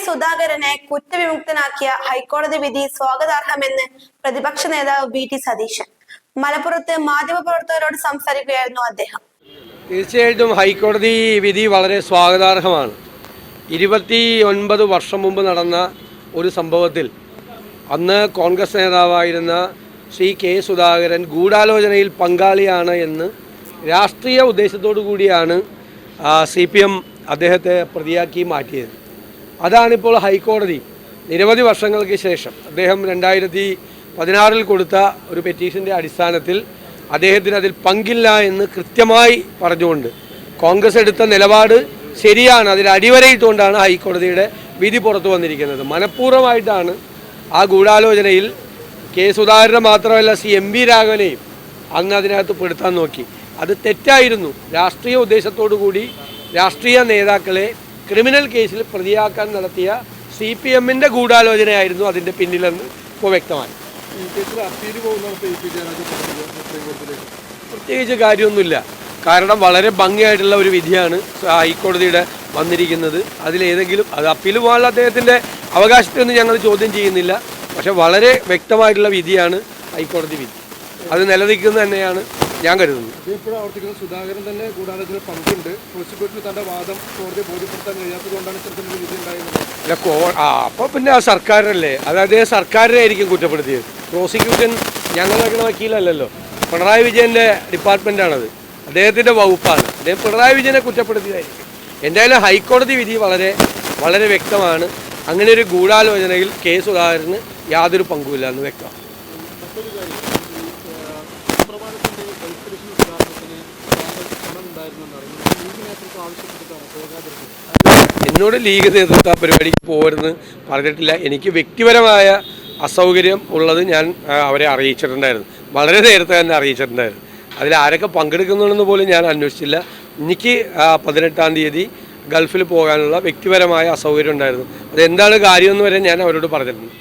സുധാകരനെ കുറ്റവിമുക്തനാക്കിയ ഹൈക്കോടതി വിധി സ്വാഗതാർഹമെന്ന് പ്രതിപക്ഷ നേതാവ് വി.ടി. സതീശൻ മലപ്പുറത്ത് മാധ്യമപ്രവർത്തകരോട് സംസാരിക്കുകയായിരുന്നു അദ്ദേഹം. തീർച്ചയായിട്ടും ഹൈക്കോടതി വിധി വളരെ സ്വാഗതാർഹമാണ്. 29 വർഷം മുമ്പ് നടന്ന ഒരു സംഭവത്തിൽ അന്ന് കോൺഗ്രസ് നേതാവായിരുന്ന ശ്രീ കെ സുധാകരൻ ഗൂഢാലോചനയിൽ പങ്കാളിയാണ് എന്ന് രാഷ്ട്രീയ ഉദ്ദേശത്തോടു കൂടിയാണ് CPM അദ്ദേഹത്തെ പ്രതിയാക്കി മാറ്റിയത്. അതാണിപ്പോൾ ഹൈക്കോടതി നിരവധി വർഷങ്ങൾക്ക് ശേഷം അദ്ദേഹം 2016 കൊടുത്ത ഒരു പെറ്റീഷൻ്റെ അടിസ്ഥാനത്തിൽ അദ്ദേഹത്തിന് അതിൽ പങ്കില്ല എന്ന് കൃത്യമായി പറഞ്ഞുകൊണ്ട് കോൺഗ്രസ് എടുത്ത നിലപാട് ശരിയാണ്, അതിൽ അടിവരയിട്ടുകൊണ്ടാണ് ഹൈക്കോടതിയുടെ വിധി പുറത്തു വന്നിരിക്കുന്നത്. മനഃപൂർവ്വമായിട്ടാണ് ആ ഗൂഢാലോചനയിൽ കെ സുധാകരനെ മാത്രമല്ല MV രാഘവനെയും അന്ന് അതിനകത്ത് പെടുത്താൻ നോക്കി. അത് തെറ്റായിരുന്നു. രാഷ്ട്രീയ ഉദ്ദേശത്തോടു കൂടി രാഷ്ട്രീയ നേതാക്കളെ ക്രിമിനൽ കേസിൽ പ്രതിയാക്കാൻ നടത്തിയ CPMൻ്റെ ഗൂഢാലോചനയായിരുന്നു അതിൻ്റെ പിന്നിലെന്ന് ഇപ്പോൾ വ്യക്തമായി. പ്രത്യേകിച്ച് കാര്യമൊന്നുമില്ല. കാരണം വളരെ ഭംഗിയായിട്ടുള്ള ഒരു വിധിയാണ് ഹൈക്കോടതിയുടെ വന്നിരിക്കുന്നത്. അതിലേതെങ്കിലും അത് അപ്പീൽ പോകാനുള്ള അദ്ദേഹത്തിൻ്റെ അവകാശത്തെയൊന്നും ഞങ്ങൾ ചോദ്യം ചെയ്യുന്നില്ല. പക്ഷെ വളരെ വ്യക്തമായിട്ടുള്ള വിധിയാണ് ഹൈക്കോടതി വിധി. അത് നിലനിൽക്കുന്നത് തന്നെയാണ് ഞാൻ കരുതുന്നത്. സുധാകരൻ തന്നെ ഗൂഢാലോചനയിൽ പങ്കുണ്ട്. പ്രോസിക്യൂഷന് തന്റെ വാദം കോടതിയെ ബോധ്യപ്പെടുത്താൻ കഴിയാത്തതുകൊണ്ടാണ് ഇത്തരത്തിലൊരു വിധി ഉണ്ടായിരുന്നത്. അപ്പോൾ പിന്നെ ആ സർക്കാരിനല്ലേ, അതായത് സർക്കാരിനെ ആയിരിക്കും കുറ്റപ്പെടുത്തിയത്. പ്രോസിക്യൂഷൻ ഞങ്ങൾ വയ്ക്കുന്ന വക്കീലല്ലല്ലോ, പിണറായി വിജയൻ്റെ ഡിപ്പാർട്ട്മെൻറ്റാണത്, അദ്ദേഹത്തിൻ്റെ വകുപ്പാണ്. അദ്ദേഹം പിണറായി വിജയനെ കുറ്റപ്പെടുത്തിയതായിരിക്കും. എന്തായാലും ഹൈക്കോടതി വിധി വളരെ വളരെ വ്യക്തമാണ്. അങ്ങനെ ഒരു ഗൂഢാലോചനയിൽ കെ സുധാകരന് യാതൊരു പങ്കുമില്ല എന്ന് വ്യക്തമാണ്. എന്നോട് ലീഗ് നേതൃത്വ പരിപാടിക്ക് പോകരുതെന്ന് പറഞ്ഞിട്ടില്ല. എനിക്ക് വ്യക്തിപരമായ അസൗകര്യം ഉള്ളത് ഞാൻ അവരെ അറിയിച്ചിട്ടുണ്ടായിരുന്നു, വളരെ നേരത്തെ തന്നെ അറിയിച്ചിട്ടുണ്ടായിരുന്നു. അതിൽ ആരൊക്കെ പങ്കെടുക്കുന്നുണ്ടെന്ന് പോലും ഞാൻ അന്വേഷിച്ചില്ല. എനിക്ക് 18-ാം തീയതി ഗൾഫിൽ പോകാനുള്ള വ്യക്തിപരമായ അസൗകര്യം ഉണ്ടായിരുന്നു. അതെന്താണ് കാര്യമെന്ന് വരെ ഞാൻ അവരോട് പറഞ്ഞിട്ടുണ്ട്.